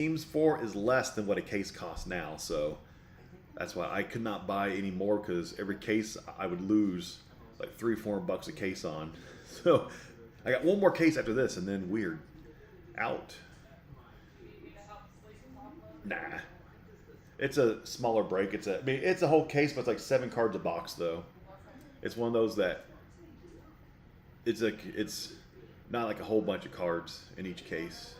Teams 4 is less than what a case costs now, so that's why I could not buy any more, because every case I would lose like $300-400 a case on. So I got one more case after this, and then weird. Out. Nah. It's a smaller break. I mean, it's a whole case, but it's like 7 cards a box, though. It's one of those that it's not like a whole bunch of cards in each case.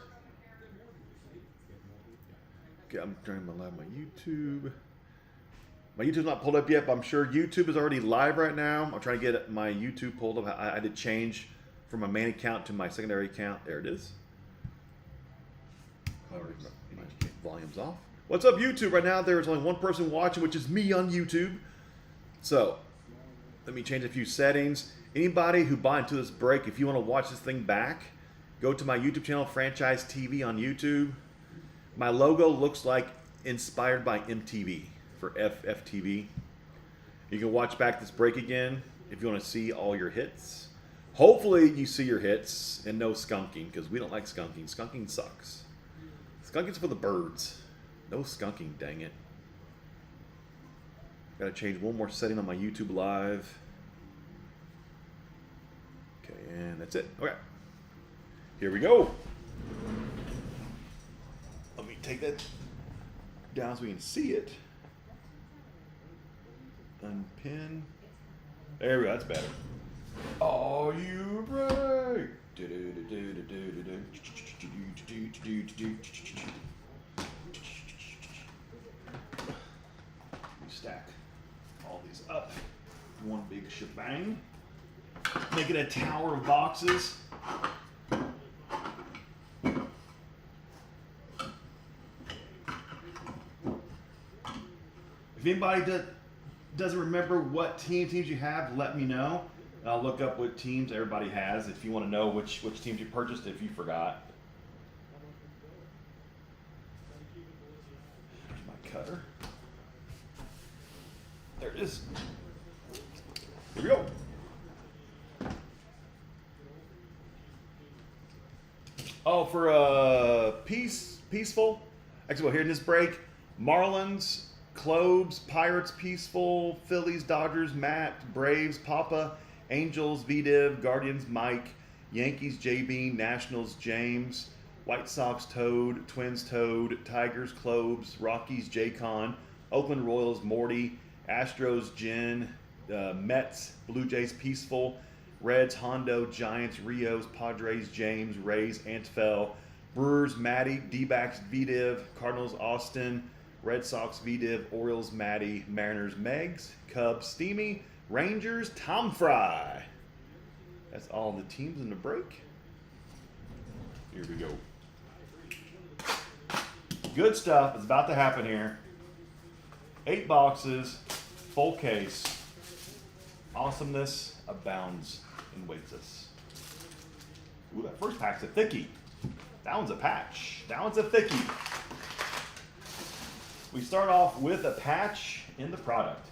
Okay, I'm trying to live my YouTube. My YouTube's not pulled up yet, but I'm sure YouTube is already live right now. I'm trying to get my YouTube pulled up. I did change from my main account to my secondary account. There it is. My volume's off. What's up, YouTube? Right now, there's only one person watching, which is me on YouTube. So, let me change a few settings. Anybody who bought into this break, if you want to watch this thing back, go to my YouTube channel, Franchise TV on YouTube. My logo looks like inspired by MTV for FTV. You can watch back this break again if you want to see all your hits. Hopefully you see your hits and no skunking, because we don't like skunking. Skunking sucks. Skunking's for the birds. No skunking, dang it. Gotta change one more setting on my YouTube Live. Okay, and that's it. Okay. Here we go. Let me take that down so we can see it. Unpin. There we go, that's better. Are you ready? Stack all these up. One big shebang. Make it a tower of boxes. If anybody doesn't remember what teams you have, let me know. I'll look up what teams everybody has if you want to know which teams you purchased if you forgot. There's my cutter. There it is. Here we go. Oh, for peaceful. Actually, well, here in this break, Marlins, Clobes, Pirates, Peaceful, Phillies, Dodgers, Matt, Braves, Papa, Angels, VDiv, Guardians, Mike, Yankees, JB, Nationals, James, White Sox, Toad, Twins, Toad, Tigers, Clobes, Rockies, J-Con, Oakland Royals, Morty, Astros, Jen, Mets, Blue Jays, Peaceful, Reds, Hondo, Giants, Rios, Padres, James, Rays, Antfell, Brewers, Matty, D-backs, VDiv, Cardinals, Austin, Red Sox, VDiv, Orioles, Matty, Mariners, Megs, Cubs, Steamy, Rangers, Tom Fry. That's all the teams in the break. Here we go. Good stuff is about to happen here. 8 boxes, full case. Awesomeness abounds and waits us. Ooh, that first pack's a thickie. That one's a patch. That one's a thickie. We start off with a patch in the product.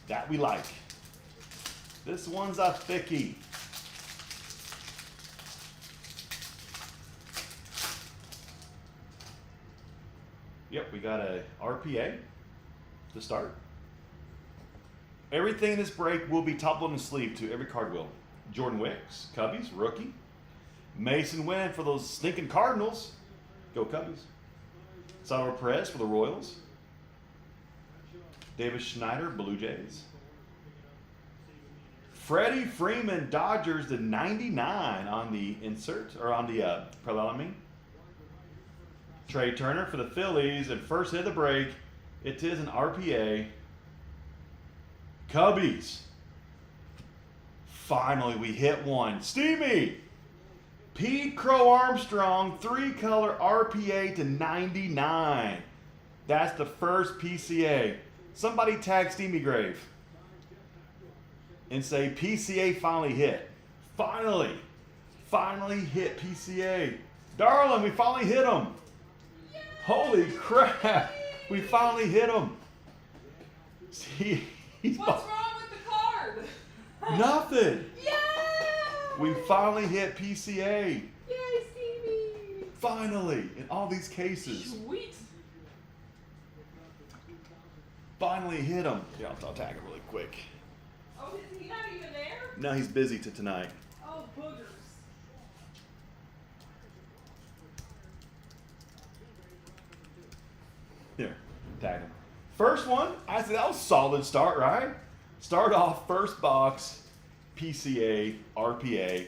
That we like. This one's a thickie. Yep, we got a RPA to start. Everything in this break will be top loaded sleeve to every card will. Jordan Wicks, Cubbies, rookie. Mason Wynn for those stinking Cardinals. Go Cubbies. Salvador Perez for the Royals. Davis Schneider, Blue Jays. Freddie Freeman, Dodgers, the 99 on the insert, or on the parallel, Trey Turner for the Phillies, and first hit of the break, it is an RPA. Cubbies. Finally, we hit one. Steamy. Pete Crow Armstrong, 3-color RPA to 99. That's the first PCA. Somebody tag Steamy Grave and say PCA finally hit. Finally hit PCA. Darling, we finally hit him. Yay! Holy crap. We finally hit him. See, What's wrong with the card? Nothing. Yay! We finally hit PCA. Yay, Stevie! Finally, in all these cases. Sweet. Finally hit him. Yeah, I'll tag him really quick. Oh, is he not even there? No, he's busy tonight. Oh, boogers. Here, tag him. First one, I said that was a solid start, right? Start off first box, PCA, RPA,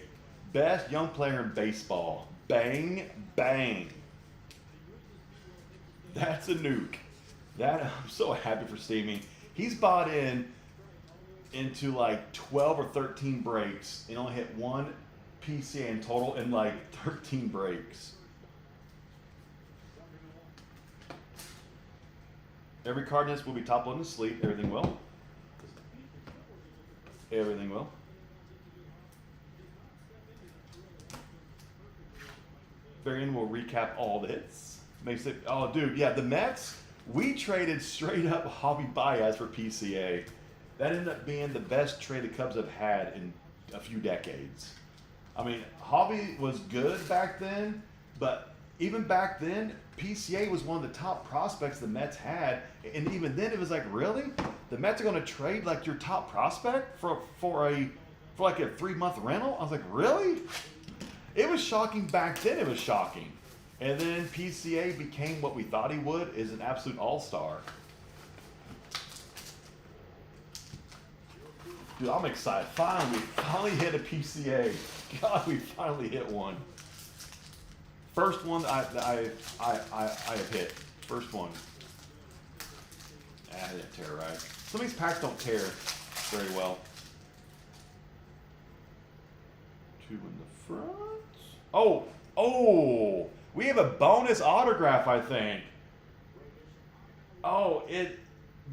best young player in baseball. Bang, bang. That's a nuke. I'm so happy for Steamy. He's bought into like 12 or 13 breaks and only hit one PCA in total in like 13 breaks. Every card in this will be top loaded to sleep. Everything will. Everything will. Very end, we'll recap all the hits. Makes it, oh, dude, yeah, the Mets, we traded straight up Javi Baez for PCA. That ended up being the best trade the Cubs have had in a few decades. I mean, Javi was good back then, but even back then, PCA was one of the top prospects the Mets had. And even then, it was like, really? The Mets are going to trade like your top prospect for like a 3-month rental? I was like, really? It was shocking back then. It was shocking. And then PCA became what we thought he would, is an absolute all-star. Dude, I'm excited. We finally hit a PCA. God, we finally hit one. First one I have hit. First one. I didn't tear right. Some of these packs don't tear very well. 2 in the front. Oh, we have a bonus autograph, I think. Oh,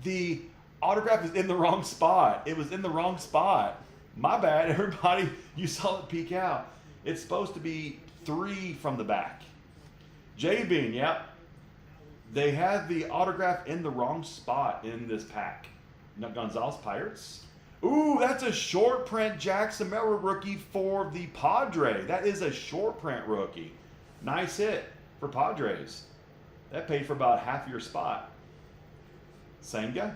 the autograph is in the wrong spot. It was in the wrong spot. My bad, everybody. You saw it peek out. It's supposed to be 3 from the back. J-Bean, yep. They had the autograph in the wrong spot in this pack. Gonzalez Pirates. Ooh, that's a short print Jackson Merrill rookie for the Padres. That is a short print rookie. Nice hit for Padres. That paid for about half your spot. Same guy.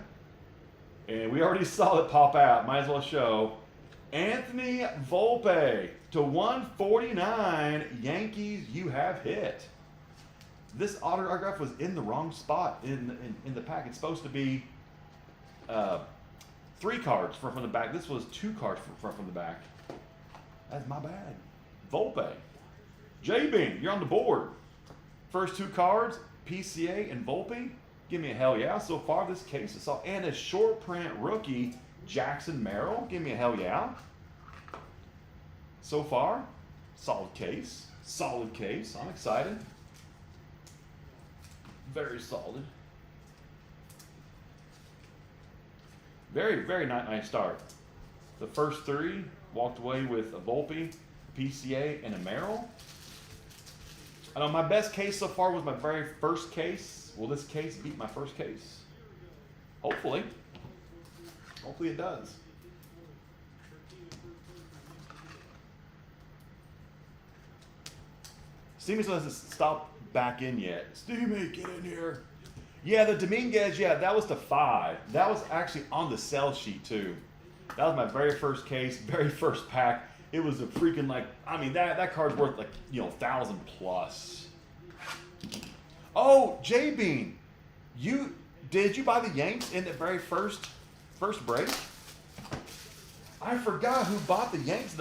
And we already saw it pop out. Might as well show. Anthony Volpe to 149. Yankees, you have hit. This autograph was in the wrong spot in the pack. It's supposed to be 3 cards from the back. This was 2 cards from the back. That's my bad. Volpe. J-Bean, you're on the board. First 2 cards, PCA and Volpe. Give me a hell yeah. So far this case is all. And a short print rookie, Jackson Merrill. Give me a hell yeah. So far, solid case. Solid case. I'm excited. Very solid. Very, very nice start. The first 3 walked away with a Volpe, PCA, and a Merrill. I know my best case so far was my very first case. Will this case beat my first case? Hopefully. Hopefully it does. Steamy still hasn't stopped back in yet. Steamy, get in here. Yeah, the Dominguez, yeah, that was to 5. That was actually on the sell sheet too. That was my very first case, very first pack. It was a freaking like, I mean, that card's worth like, 1,000 plus. Oh, J-Bean, did you buy the Yanks in the very first break? I forgot who bought the Yanks.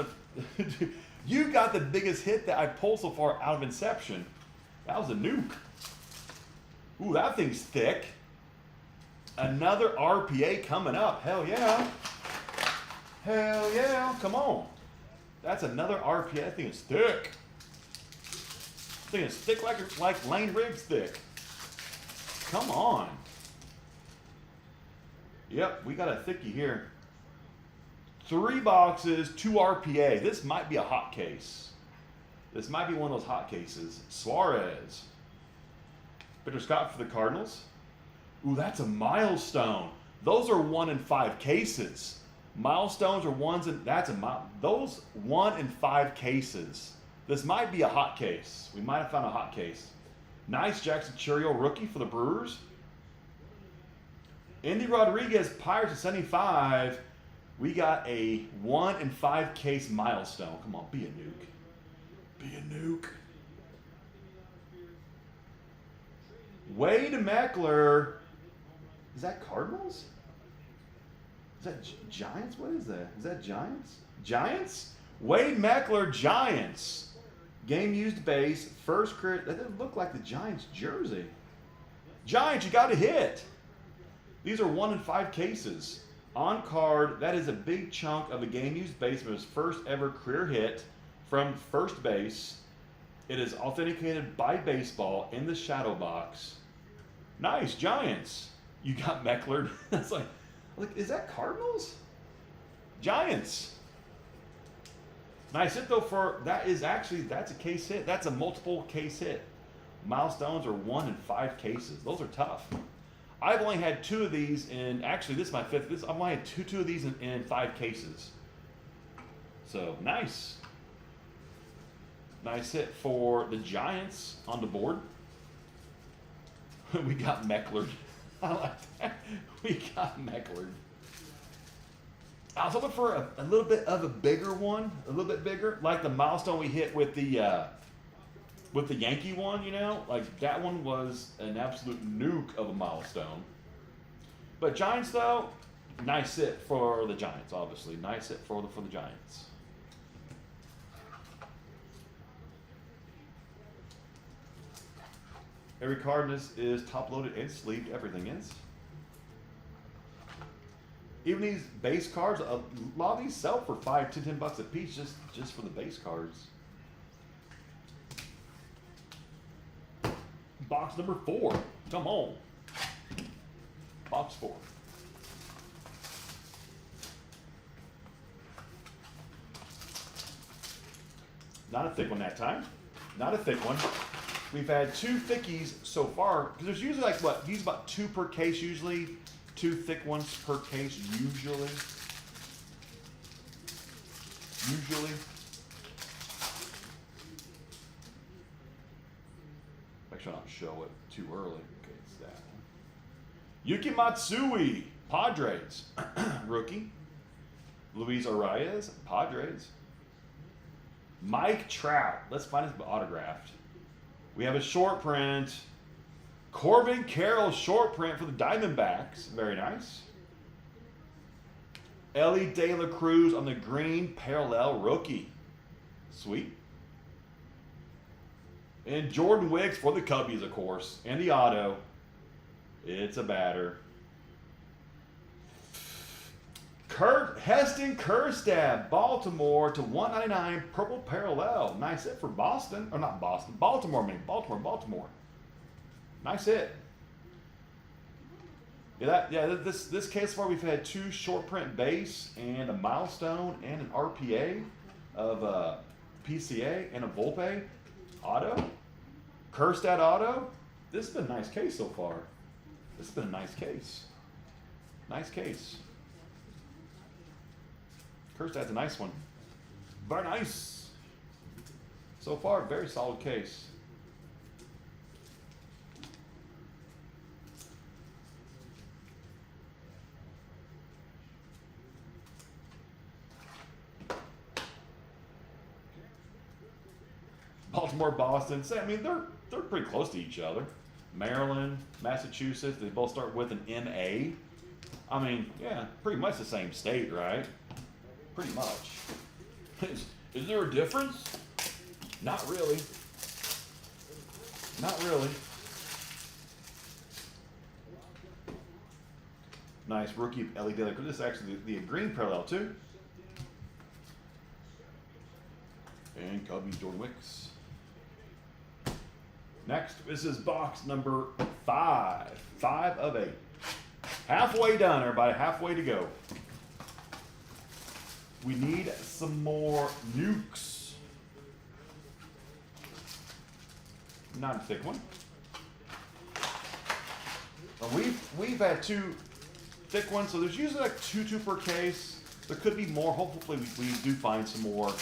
You got the biggest hit that I pulled so far out of Inception. That was a nuke. Ooh, that thing's thick. Another RPA coming up. Hell yeah. Hell yeah. Come on. That's another RPA. That thing is thick. That thing is thick like Lane Riggs thick. Come on. Yep, we got a thickie here. 3 boxes, 2 RPA. This might be a hot case. This might be one of those hot cases. Suarez. Peter Scott for the Cardinals. Ooh, that's a milestone. Those are 1 in 5 cases. Milestones are ones and those 1 in 5 cases. This might be a hot case. We might have found a hot case. Nice Jackson Churiel rookie for the Brewers. Andy Rodriguez, Pirates at 75. We got a 1 in 5 case milestone. Come on, be a nuke. Be a nuke. Wade Meckler. Is that Cardinals? Is that Giants? What is that? Is that Giants? Giants? Wade Meckler, Giants. Game used base, first career. That doesn't look like the Giants jersey. Giants, you got a hit. These are 1 in 5 cases. On card, that is a big chunk of a game used base from his first ever career hit from first base. It is authenticated by baseball in the shadow box. Nice, Giants. You got Meckler. That's like, is that Cardinals? Giants. Nice hit though for, that's a case hit. That's a multiple case hit. Milestones are 1 in 5 cases. Those are tough. I've only had 2 of these in, actually this is my 5th. I've only had two of these in 5 cases. So nice. Nice hit for the Giants on the board. We got Meckler. I like that. We got Meckler. I was hoping for a little bit of a bigger one, a little bit bigger, like the milestone we hit with the Yankee one, you know, like that one was an absolute nuke of a milestone. But Giants though, nice hit for the Giants, obviously, nice hit for the Giants. Every card is top loaded and sleeved. Everything is. Even these base cards, a lot of these sell for $5 to $10 a piece just for the base cards. Box number 4. Come on. Box 4. Not a thick one that time. Not a thick one. We've had 2 thickies so far, because there's usually like what? Use about 2 per case usually. 2 thick ones per case usually. Make sure I don't show it too early. Okay, it's that one. Yuki Matsui, Padres, rookie. Luis Arias, Padres. Mike Trout, let's find his autographed. We have a short print. Corbin Carroll short print for the Diamondbacks. Very nice. Ellie De La Cruz on the green parallel rookie. Sweet. And Jordan Wicks for the Cubbies, of course. And the auto. It's a batter. Heston Kjerstad, Baltimore to 199 purple parallel. Nice hit for Boston. Or not Boston. Baltimore. Nice hit. This case far we've had 2 short print base and a milestone and an RPA of PCA and a Volpe auto. Kjerstad auto. This has been a nice case so far. This has been a nice case. Nice case. Kjerstad's a nice one. Very nice. So far, very solid case. Baltimore, Boston. I mean, they're pretty close to each other. Maryland, Massachusetts. They both start with an MA. I mean, yeah, pretty much the same state, right? Pretty much. Is there a difference? Not really. Not really. Nice rookie Ellie De La Cruz. This is actually the green parallel too. And Cubbies Jordan Wicks. Next, this is box number 5. 5 of 8. Halfway done, everybody. Halfway to go. We need some more nukes. Not a thick one. We've had 2 thick ones, so there's usually like 2 per case. There could be more. Hopefully we do find some more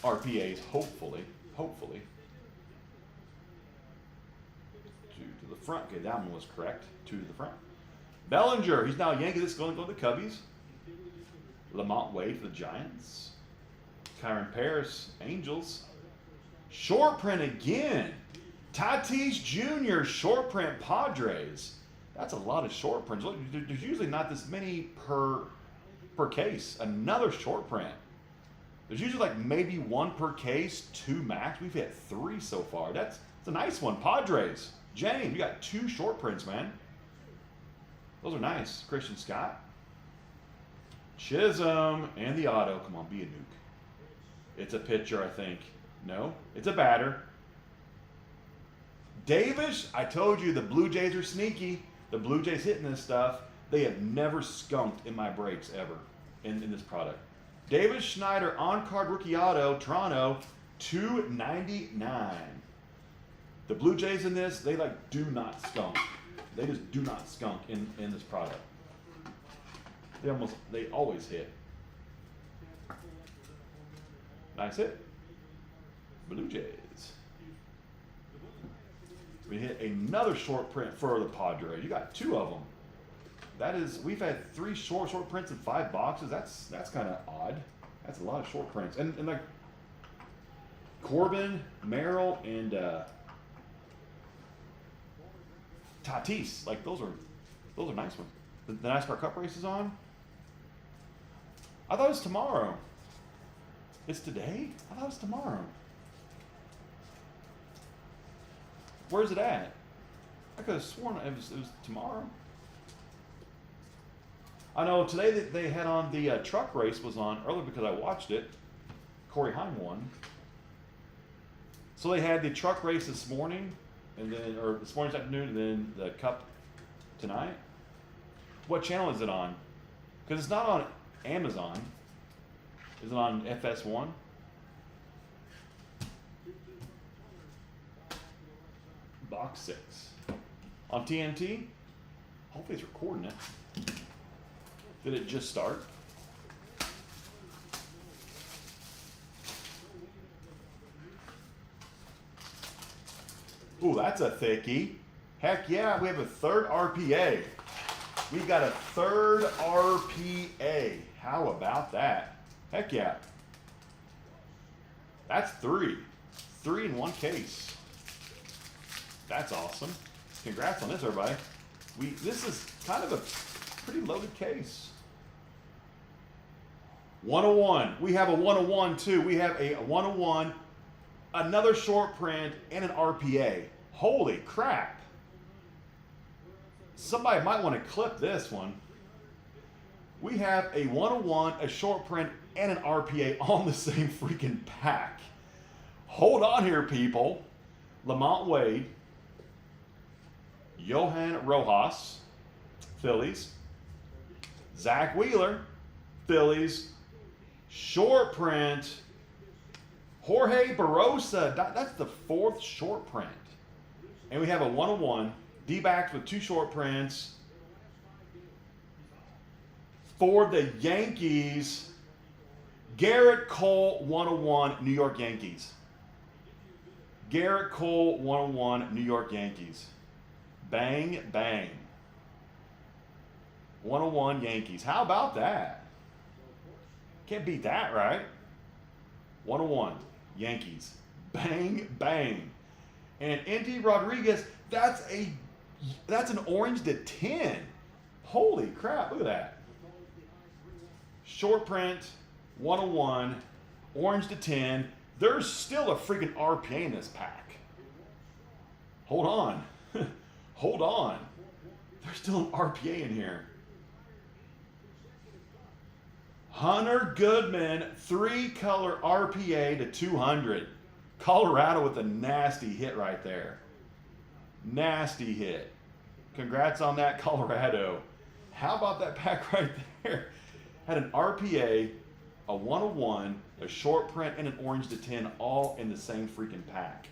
RPAs. Hopefully. Hopefully. 2 to the front. Okay, that one was correct. 2 to the front. Bellinger, he's now a Yankee. This is going to go to the Cubbies. Lamont Wade for the Giants. Kyron Paris, Angels. Short print again. Tatis Jr., short print, Padres. That's a lot of short prints. Look, there's usually not this many per case. Another short print. There's usually like maybe 1 per case, 2 max. We've hit 3 so far. That's a nice one. Padres. James, you got 2 short prints, man. Those are nice. Christian Scott. Chisholm and the auto. Come on, be a nuke. It's a pitcher, I think. No, it's a batter. Davis, I told you the Blue Jays are sneaky. The Blue Jays hitting this stuff. They have never skunked in my breaks ever in this product. Davis Schneider on-card rookie auto, Toronto, $2.99. The Blue Jays in this, they like do not skunk. They just do not skunk in this product. They always hit. Nice hit. Blue Jays. We hit another short print for the Padres. You got 2 of them. That is, we've had 3 short prints in 5 boxes. That's kind of odd. That's a lot of short prints. And like Corbin, Merrill, and Tatis. Like those are nice ones. The NASCAR Cup race is on. I thought it was tomorrow. It's today? I thought it was tomorrow. Where's it at? I could have sworn it was tomorrow. I know today they had on the truck race was on earlier because I watched it. Corey Heim won. So they had the truck race this morning, and then or this morning's afternoon, and then the Cup tonight. What channel is it on? Because it's not on Amazon. Is it on FS1? Box 6. On TNT? Hopefully it's recording it. Did it just start? Ooh, that's a thickie. Heck yeah, we have a 3rd RPA. We got a 3rd RPA. How about that? Heck yeah. That's 3. 3 in 1 case. That's awesome. Congrats on this, everybody. This is kind of a pretty loaded case. 101. We have a 101 too. We have a 101, another short print, and an RPA. Holy crap. Somebody might want to clip this one. We have a 101, a short print, and an RPA on the same freaking pack. Hold on here, people. Lamont Wade, Johan Rojas, Phillies. Zach Wheeler, Phillies. Short print, Jorge Barosa. That's the 4th short print. And we have a 101. D-backs with 2 short prints. For the Yankees, Garrett Cole, 101, New York Yankees. Garrett Cole, 101, New York Yankees. Bang, bang. 101 Yankees. How about that? Can't beat that, right? 101 Yankees. Bang, bang. And Andy Rodriguez, that's an orange to 10. Holy crap, look at that. Short print, 101, orange to 10. There's still a freaking RPA in this pack. Hold on. Hold on. There's still an RPA in here. Hunter Goodman, 3-color RPA to 200. Colorado with a nasty hit right there. Nasty hit. Congrats on that, Colorado. How about that pack right there? Had an RPA, a 101, a short print, and an orange to 10 all in the same freaking pack.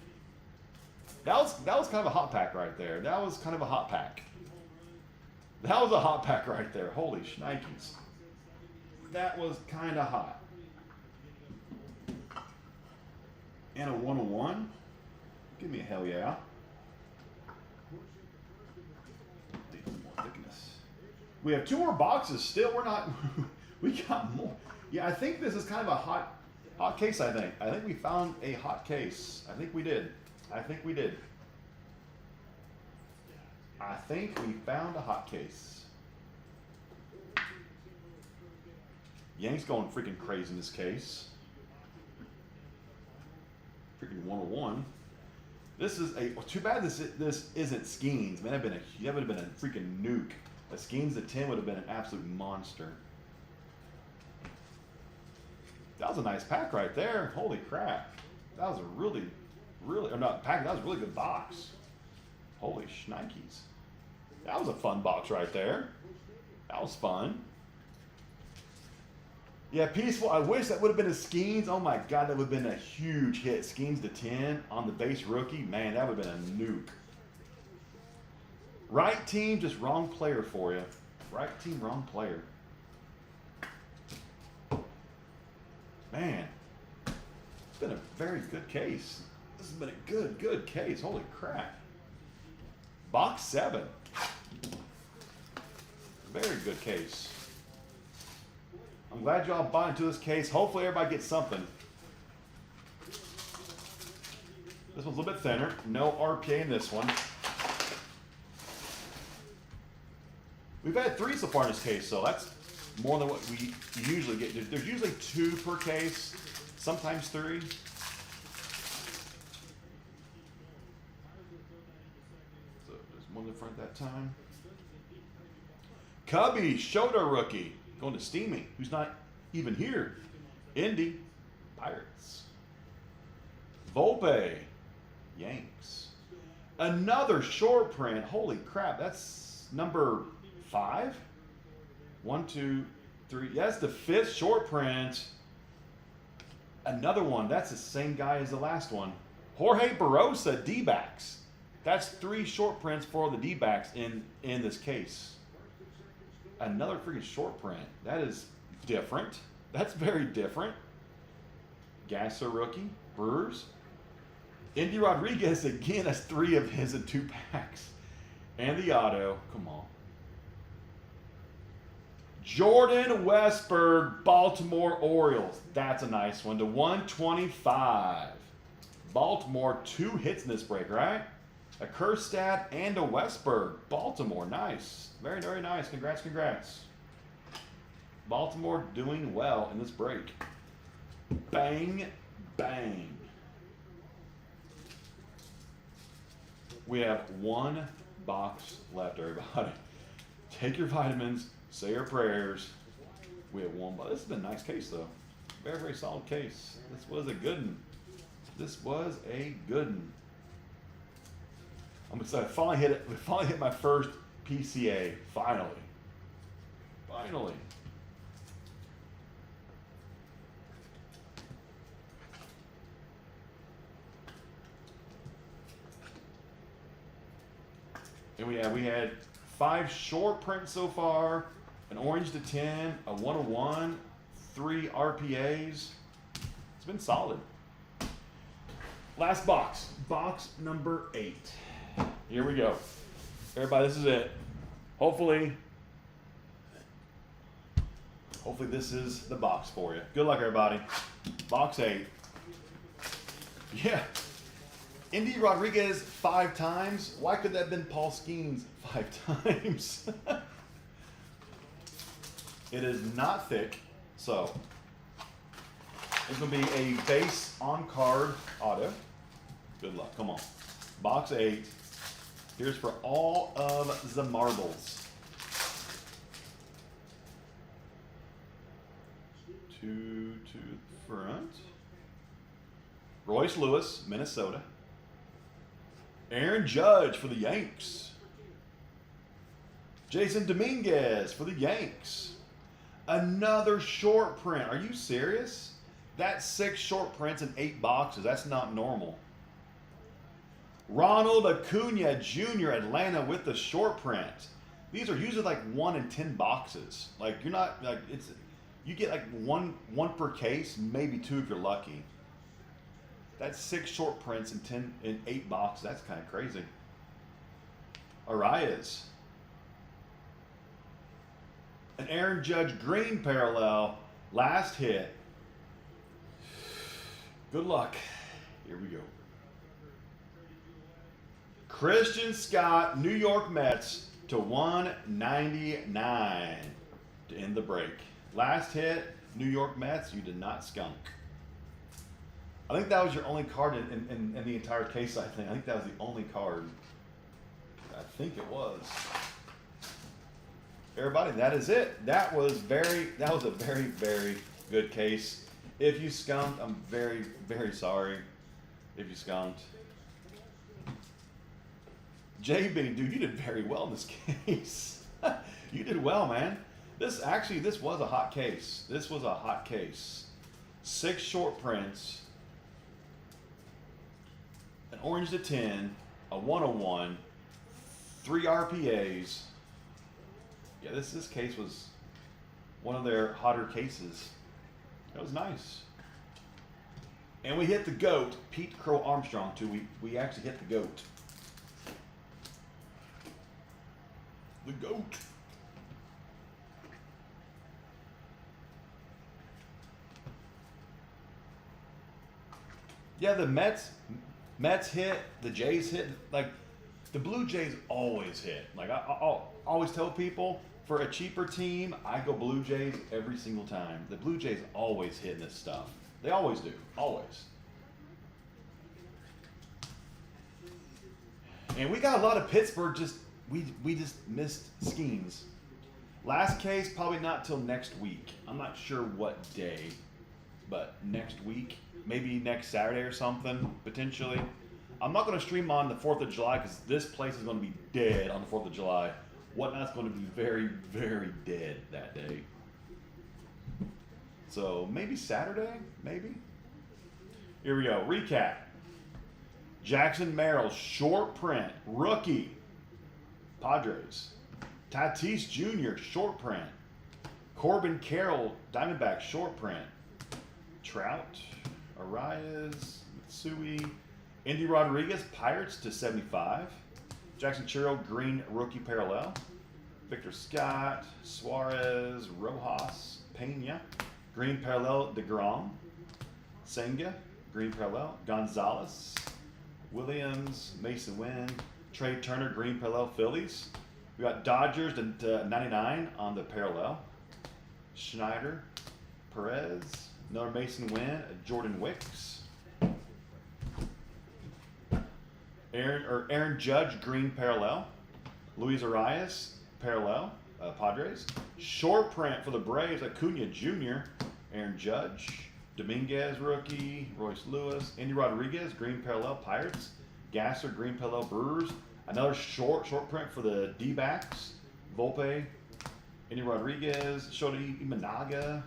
That was kind of a hot pack right there. That was kind of a hot pack. That was a hot pack right there. Holy shnikes. That was kind of hot. And a 101. Give me a hell yeah. More thickness. We have 2 more boxes still. We're not. We got more. Yeah, I think this is kind of a hot case. I think we found a hot case. I think we did. I think we found a hot case. Yanks going freaking crazy in this case. Freaking 101. This is a too bad. This isn't Skeens. Man, that would have been a freaking nuke. A Skeens to 10 would have been an absolute monster. That was a nice pack right there. Holy crap! That was a really, or not pack. That was a really good box. Holy shnikes! That was a fun box right there. That was fun. Yeah, Peaceful. I wish that would have been a Skeens. Oh my God, that would have been a huge hit. Skeens to 10 on the base rookie. Man, that would have been a nuke. Right team, just wrong player for you. Right team, wrong player. Man, it's been a very good case. This has been a good case. Holy crap. Box 7. Very good case. I'm glad y'all bought into this case. Hopefully everybody gets something. This one's a little bit thinner. No RPA in this one. We've had 3 so far in this case, so that's more than what we usually get. There's usually 2 per case, sometimes 3. So there's one in front that time. Cubby, Shota rookie. Going to Steamy, who's not even here. Indy, Pirates. Volpe, Yanks. Another short print. Holy crap, that's number 5? 1, 2, 3. That's the 5th short print. Another one. That's the same guy as the last one. Jorge Barrosa, D-backs. That's 3 short prints for the D-backs in this case. Another freaking short print. That is different. That's very different. Gasser rookie. Brewers. Indy Rodriguez again has 3 of his in 2 packs. And the auto. Come on. Jordan Westberg, Baltimore Orioles. That's a nice one. To 125. Baltimore, 2 hits in this break, right? A Kerstad and a Westberg. Baltimore, nice. Very, very nice. Congrats, congrats. Baltimore doing well in this break. Bang, bang. We have 1 box left, everybody. Take your vitamins, say your prayers. We have 1 box. This has been a nice case, though. Very, very solid case. This was a good one. This was a good one. I'm excited. Finally hit it. We finally hit my first PCA. Finally. Finally. And we had 5 short prints so far, an orange to 10, a 101, 3 RPAs. It's been solid. Last box. Box number 8. Here we go. Everybody, this is it. Hopefully this is the box for you. Good luck, everybody. Box 8. Yeah. Indy Rodriguez 5 times. Why could that have been Paul Skeens 5 times? It is not thick, so it's going to be a base on-card auto. Good luck. Come on. Box 8. Here's for all of the marbles. 2 to the front. Royce Lewis, Minnesota. Aaron Judge for the Yanks. Jason Dominguez for the Yanks. Another short print. Are you serious? That's 6 short prints in 8 boxes. That's not normal. Ronald Acuna Jr. Atlanta with the short print. These are usually like 1 in 10 boxes. Like you're not like you get like one per case, maybe 2 if you're lucky. That's 6 short prints in 8 boxes. That's kind of crazy. Arias. An Aaron Judge green parallel. Last hit. Good luck. Here we go. Christian Scott, New York Mets to 199 to end the break. Last hit, New York Mets. You did not skunk. I think that was your only card in the entire case, I think that was the only card. I think it was. Everybody, that is it. That was a very, very good case. If you skunked, I'm very, very sorry if you skunked. JB, dude, you did very well in this case. You did well, man. This was a hot case. This was a hot case. 6 short prints. An orange to 10, a 101, 3 RPAs. Yeah, this case was one of their hotter cases. That was nice. And we hit the GOAT, Pete Crow Armstrong, too. We actually hit the GOAT. The GOAT. Yeah, the Mets hit, the Jays hit. Like, the Blue Jays always hit. Like, I'll always tell people, for a cheaper team, I go Blue Jays every single time. The Blue Jays always hit this stuff. They always do. Always. And we got a lot of Pittsburgh we just missed schemes. Last case, probably not till next week. I'm not sure what day, but next week. Maybe next Saturday or something, potentially. I'm not going to stream on the 4th of July because this place is going to be dead on the 4th of July. Whatnot's going to be very, very dead that day. So maybe Saturday, maybe? Here we go. Recap. Jackson Merrill, short print, rookie. Padres. Tatis Jr., short print. Corbin Carroll, Diamondback, short print. Trout, Arias, Mitsui. Andy Rodriguez, Pirates to 75. Jackson Churro, green rookie parallel. Victor Scott, Suarez, Rojas, Pena. Green parallel, DeGrom. Senga, green parallel. Gonzalez, Williams, Mason Wynn. Trey Turner, green parallel, Phillies. We got Dodgers to 99 on the parallel. Schneider, Perez, another Mason Wynn, Jordan Wicks. Aaron Judge, green parallel. Luis Arias, parallel, Padres. Short print for the Braves, Acuna Jr., Aaron Judge. Dominguez, rookie, Royce Lewis. Andy Rodriguez, green parallel, Pirates. Gasser, green parallel, Brewers. Another short print for the D-backs. Volpe, Andy Rodriguez, Shota Imanaga,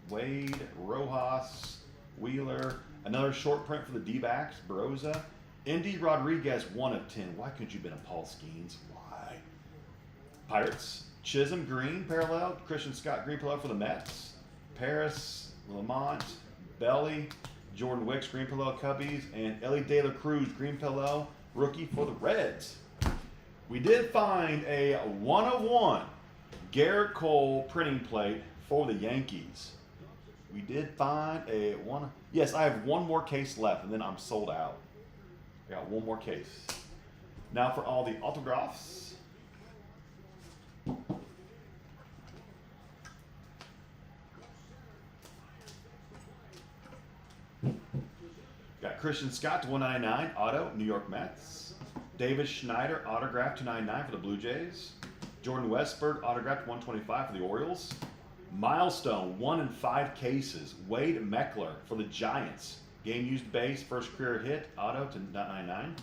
Wade, Rojas, Wheeler. Another short print for the D-backs, Baroza. Andy Rodriguez, 1 of 10. Why couldn't you have been a Paul Skeens? Why? Pirates, Chisholm, green parallel. Christian Scott, green parallel for the Mets. Paris, Lamont, Belly, Jordan Wicks, green parallel, Cubbies. And Ellie De La Cruz, green parallel, rookie for the Reds. We did find a 1 of 1 Garrett Cole printing plate for the Yankees. We did find a 1. Yes, I have one more case left, and then I'm sold out. I got one more case. Now for all the autographs. Got Christian Scott to 199, auto, New York Mets. Davis Schneider, autograph to 99 for the Blue Jays. Jordan Westberg, autograph to 125 for the Orioles. Milestone, 1 in 5 cases. Wade Meckler for the Giants. Game used base, first career hit, auto to 99.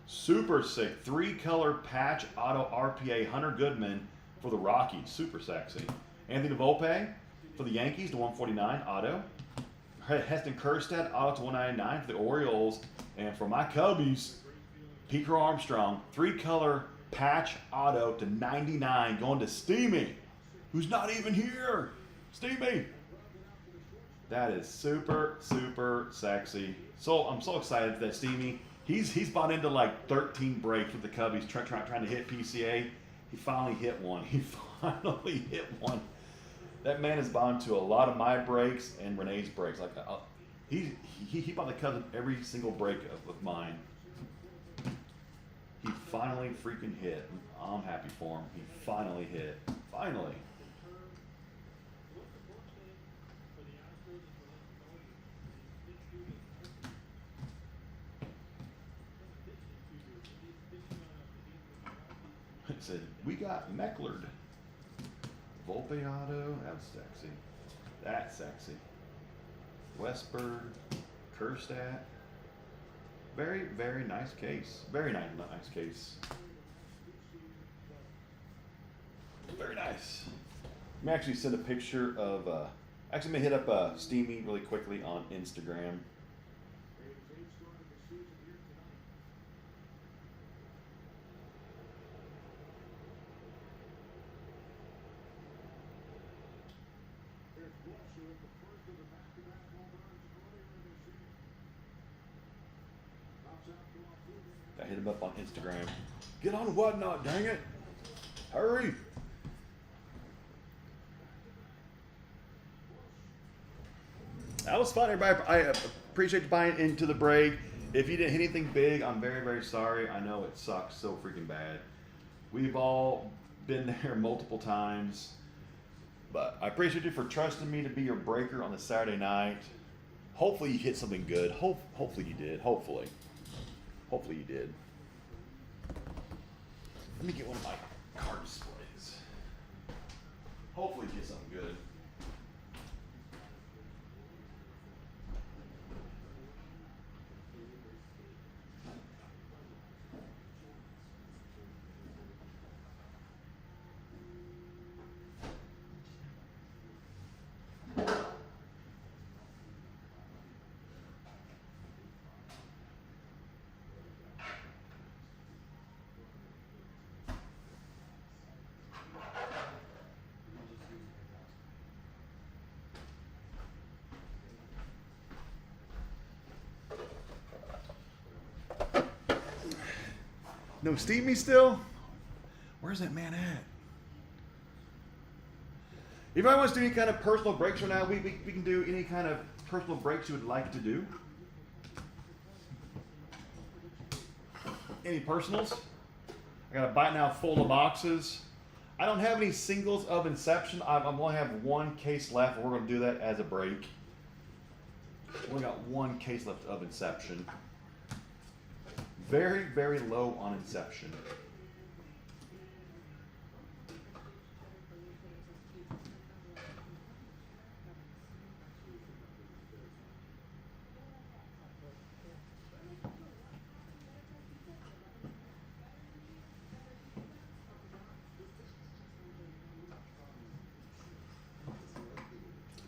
Super sick, 3-color patch auto RPA, Hunter Goodman for the Rockies. Super sexy. Anthony Volpe for the Yankees to 149, auto. Heston Kjerstad, auto to 199 for the Orioles. And for my Cubbies, Peter Armstrong, 3-color patch auto to 99, going to Steamy, who's not even here. Steamy. That is super, super sexy. So I'm so excited that Steamy, he's bought into like 13 breaks with the Cubbies trying to hit PCA. He finally hit one. He finally hit one. That man has bought into a lot of my breaks and Renee's breaks. Like he bought the Cubs in every single break of mine. He finally freaking hit. I'm happy for him. He finally hit. Finally. It said, we got Mecklered. Volpe Auto. That's sexy. That's sexy. Westberg. Kerstad. Very, very nice case. Very nice case. Very nice. Let me actually send a picture of, actually I'm gonna hit up Steamy really quickly on Instagram. I hit him up on Instagram. Get on Whatnot, dang it. Hurry. That was fun, everybody. I appreciate you buying into the break. If you didn't hit anything big, I'm very, very sorry. I know it sucks so freaking bad. We've all been there multiple times. But I appreciate you for trusting me to be your breaker on the Saturday night. Hopefully you hit something good. Hopefully you did. Hopefully you did. Let me get one of my card displays. Hopefully you hit something good. No Steamy still? Where's that man at? If anybody wants to do any kind of personal breaks right now, we can do any kind of personal breaks you would like to do. Any personals? I got a bite now full of boxes. I don't have any singles of Inception. I only have one case left. We're going to do that as a break. We only got one case left of Inception. Very, very low on Inception.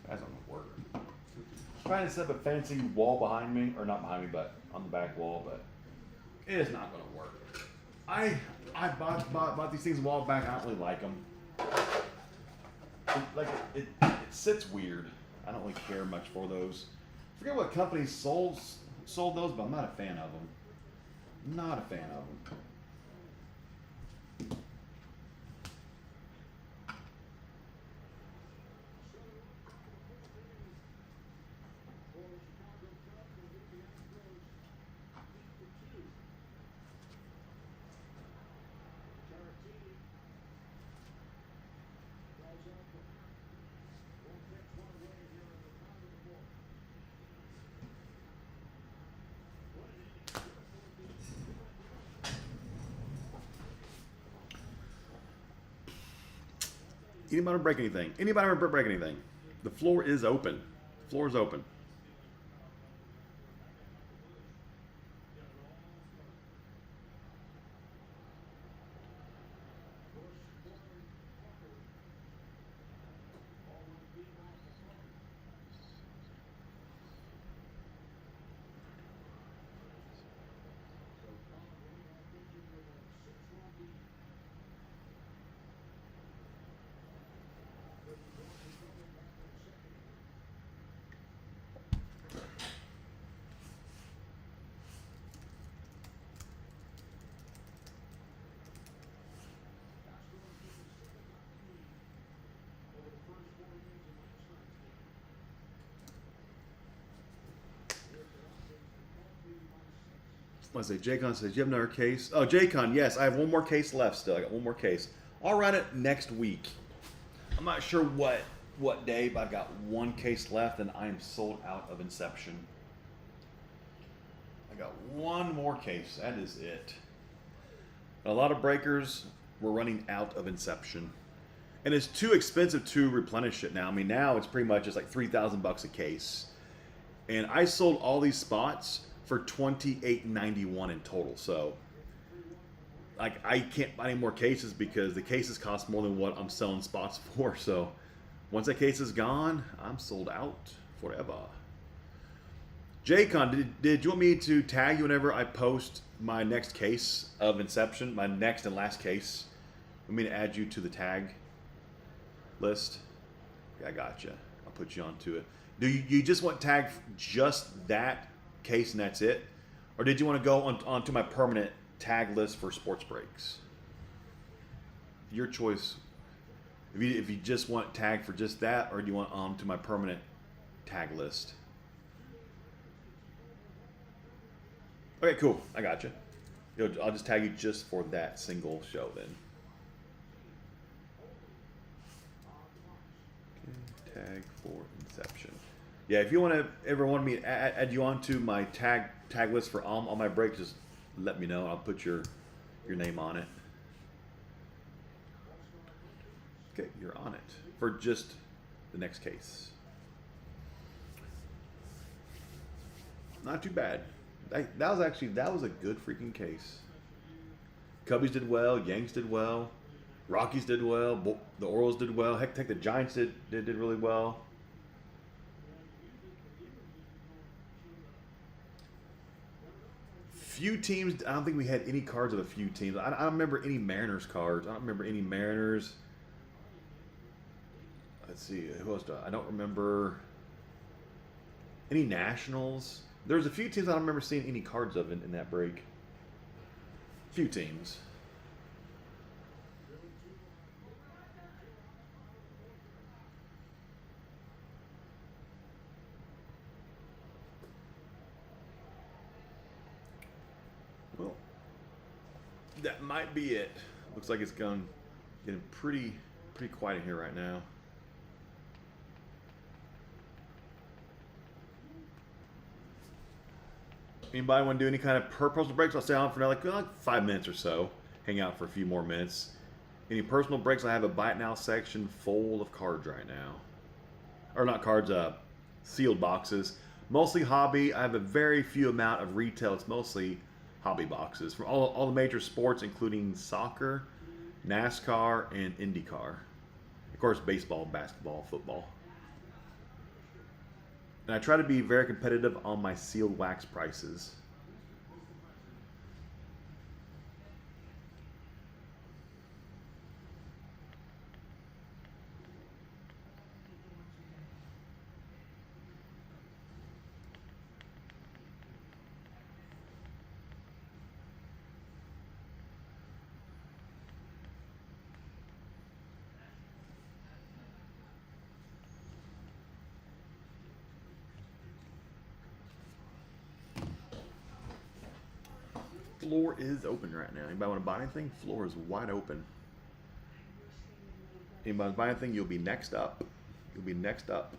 That's not gonna work. Trying to set up a fancy wall behind me, or not behind me, but on the back wall, but it is not gonna work. I bought these things a while back. I don't really like them. It sits weird. I don't really care much for those. I forget what company sold those, but I'm not a fan of them. Not a fan of them. Anybody break anything? Anybody ever break anything? The floor is open. The floor is open. Let's see. Jaycon says, you have another case? Oh, Jaycon, yes. I have one more case left still. I got one more case. I'll run it next week. I'm not sure what day, but I've got one case left, and I am sold out of Inception. I got one more case. That is it. A lot of breakers were running out of Inception. And it's too expensive to replenish it now. I mean, now it's pretty much just like $3,000 a case. And I sold all these spots for $28.91 in total. So, like, I can't buy any more cases because the cases cost more than what I'm selling spots for. So, once that case is gone, I'm sold out forever. Jaycon, did you want me to tag you whenever I post my next case of Inception, my next and last case? Want me to add you to the tag list? Yeah, I got you. I'll put you onto it. Do you just want tag just that case and that's it? Or did you want to go onto my permanent tag list for sports breaks? Your choice. If you just want tag for just that, or do you want to my permanent tag list? Okay, cool. I got you. I'll just tag you just for that single show then. Okay, tag for Inception. Yeah, if you want to ever want me to add you onto my tag list for all my breaks, just let me know. I'll put your name on it. Okay, you're on it for just the next case. Not too bad. That was a good freaking case. Cubbies did well. Yanks did well. Rockies did well. The Orioles did well. Heck, the Giants did really well. Few teams. I don't think we had any cards of a few teams. I don't remember any Mariners cards. I don't remember any Mariners. Let's see. Who else? I don't remember any Nationals. There's a few teams I don't remember seeing any cards of in that break. Few teams. Well, that might be it. Looks like it's getting pretty quiet in here right now. Anybody want to do any kind of personal breaks? I'll stay on for like 5 minutes or so. Hang out for a few more minutes. Any personal breaks? I have a buy it now section full of cards right now. Or not cards, sealed boxes. Mostly hobby. I have a very few amount of retail. It's mostly hobby boxes from all the major sports, including soccer, NASCAR, and IndyCar. Of course, baseball, basketball, football. And I try to be very competitive on my sealed wax prices. Floor is open right now. Anybody want to buy anything? Floor is wide open. Anybody want to buy anything? You'll be next up. You'll be next up.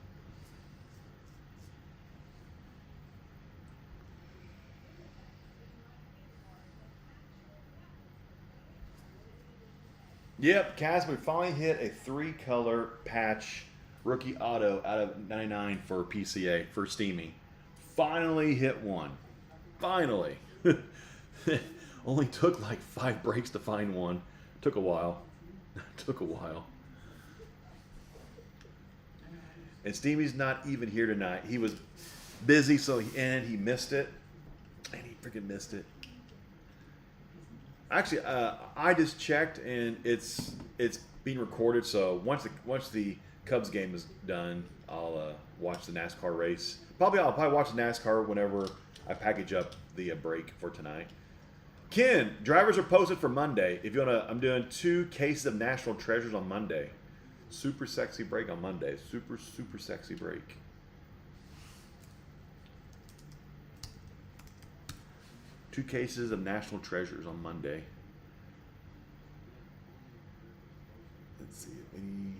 Yep, Cas, we finally hit a 3-color patch rookie auto out of 99 for PCA, for Steamy. Finally hit one. Finally. Only took like 5 breaks to find one. Took a while. Took a while. And Steamy's not even here tonight. He was busy, so he missed it. And he freaking missed it. Actually, I just checked, and it's being recorded. So once the Cubs game is done, I'll watch the NASCAR race. I'll probably watch the NASCAR whenever I package up the break for tonight. Ken, drivers are posted for Monday. If you wanna, I'm doing 2 cases of National Treasures on Monday. Super sexy break on Monday. Super sexy break. 2 cases of National Treasures on Monday. Let's see if any.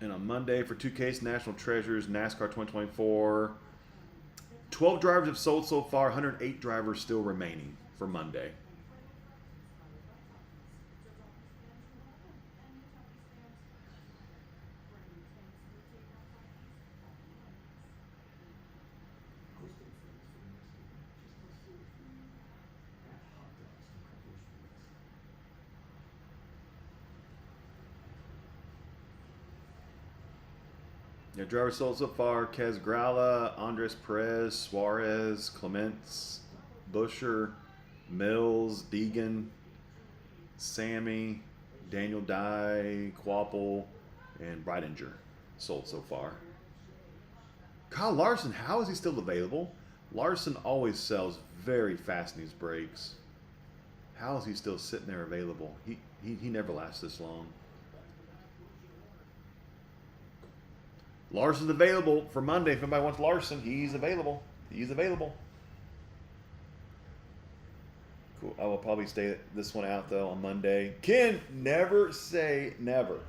And on Monday for 2 case National Treasures, NASCAR 2024. 12 drivers have sold so far, 108 drivers still remaining for Monday. Yeah, drivers sold so far: Kez Grala, Andres Perez, Suarez, Clements, Busher, Mills, Deegan, Sammy, Daniel Dye, Quapple, and Breidinger sold so far. Kyle Larson, how is he still available? Larson always sells very fast in these breaks. How is he still sitting there available? He never lasts this long. Larson's available for Monday. If anybody wants Larson, he's available. He's available. Cool. I will probably stay this one out, though, on Monday. Ken, never say never.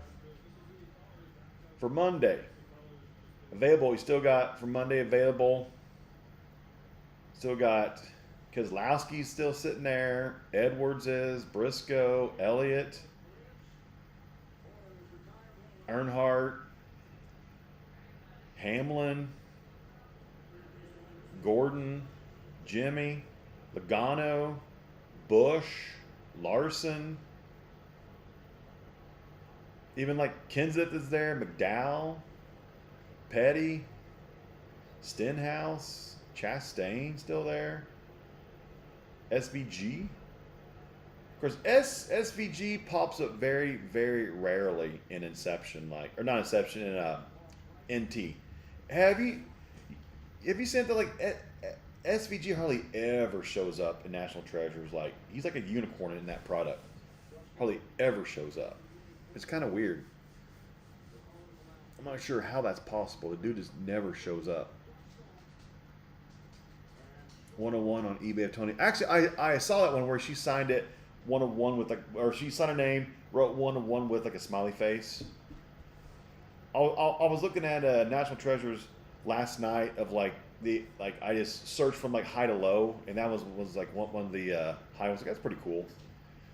For Monday. Available. You still got, for Monday, available. Still got Keselowski's still sitting there. Edwards is. Briscoe. Elliott. Earnhardt. Hamlin, Gordon, Jimmy, Logano, Bush, Larson, even like Kenseth is there, McDowell, Petty, Stenhouse, Chastain still there, SVG. Of course, SVG pops up very, very rarely in Inception, or not Inception, in NT. Have you seen that? Like SVG hardly ever shows up in National Treasures. Like, he's like a unicorn in that product. Hardly ever shows up. It's kind of weird. I'm not sure how that's possible. The dude just never shows up. 101 on eBay of Tony. Actually, I saw that one where she signed it 101 with or she signed her name, wrote 101 with like a smiley face. I was looking at National Treasures last night of I just searched from high to low, and that was like one of the high. I was like, that's pretty cool.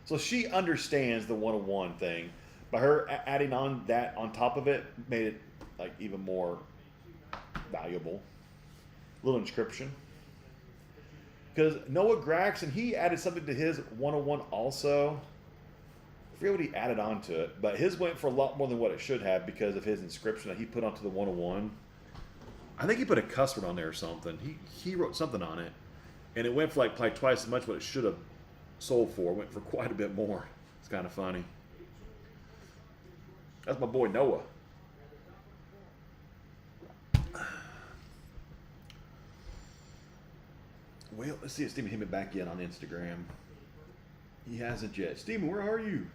So she understands the 101 thing. By her adding on that on top of it, made it even more valuable. Little inscription. Because Noah Gregson, he added something to his 101 also. I forget what he added onto it, but his went for a lot more than what it should have because of his inscription that he put onto the 101. I think he put a cuss word on there or something. He wrote something on it, and it went for probably twice as much what it should have sold for. It went for quite a bit more. It's kind of funny. That's my boy Noah. Well, let's see if Steven hit me back yet on Instagram. He hasn't yet. Steven, where are you?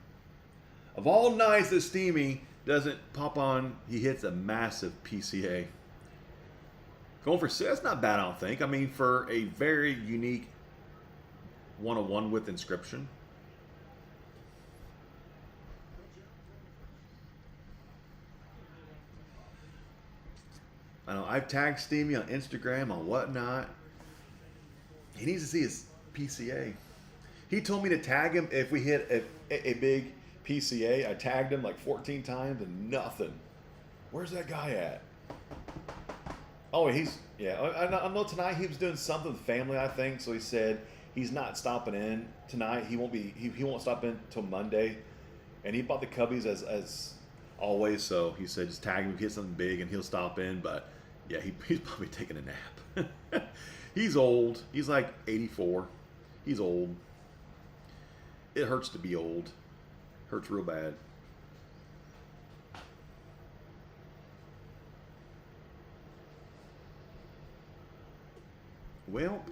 Of all nights that Steamy doesn't pop on, he hits a massive PCA. Going for 6, that's not bad, I don't think. I mean, for a very unique 101 with inscription. I know, I've tagged Steamy on Instagram, on whatnot. He needs to see his PCA. He told me to tag him if we hit a big PCA. I tagged him 14 times and nothing. Where's that guy at? Oh, I know tonight he was doing something with family, I think. So he said he's not stopping in tonight. He won't stop in till Monday. And he bought the cubbies as always. So he said just tag him, hit something big, and he'll stop in. But yeah, he's probably taking a nap. He's old. He's 84. He's old. It hurts to be old. Hurts real bad. Well,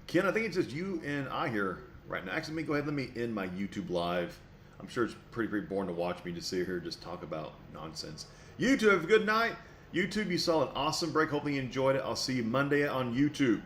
Ken, I think it's just you and I here right now. Actually, let me end my YouTube live. I'm sure it's pretty boring to watch me just sit here and just talk about nonsense. You two have a good night. YouTube, you saw an awesome break. Hopefully you enjoyed it. I'll see you Monday on YouTube.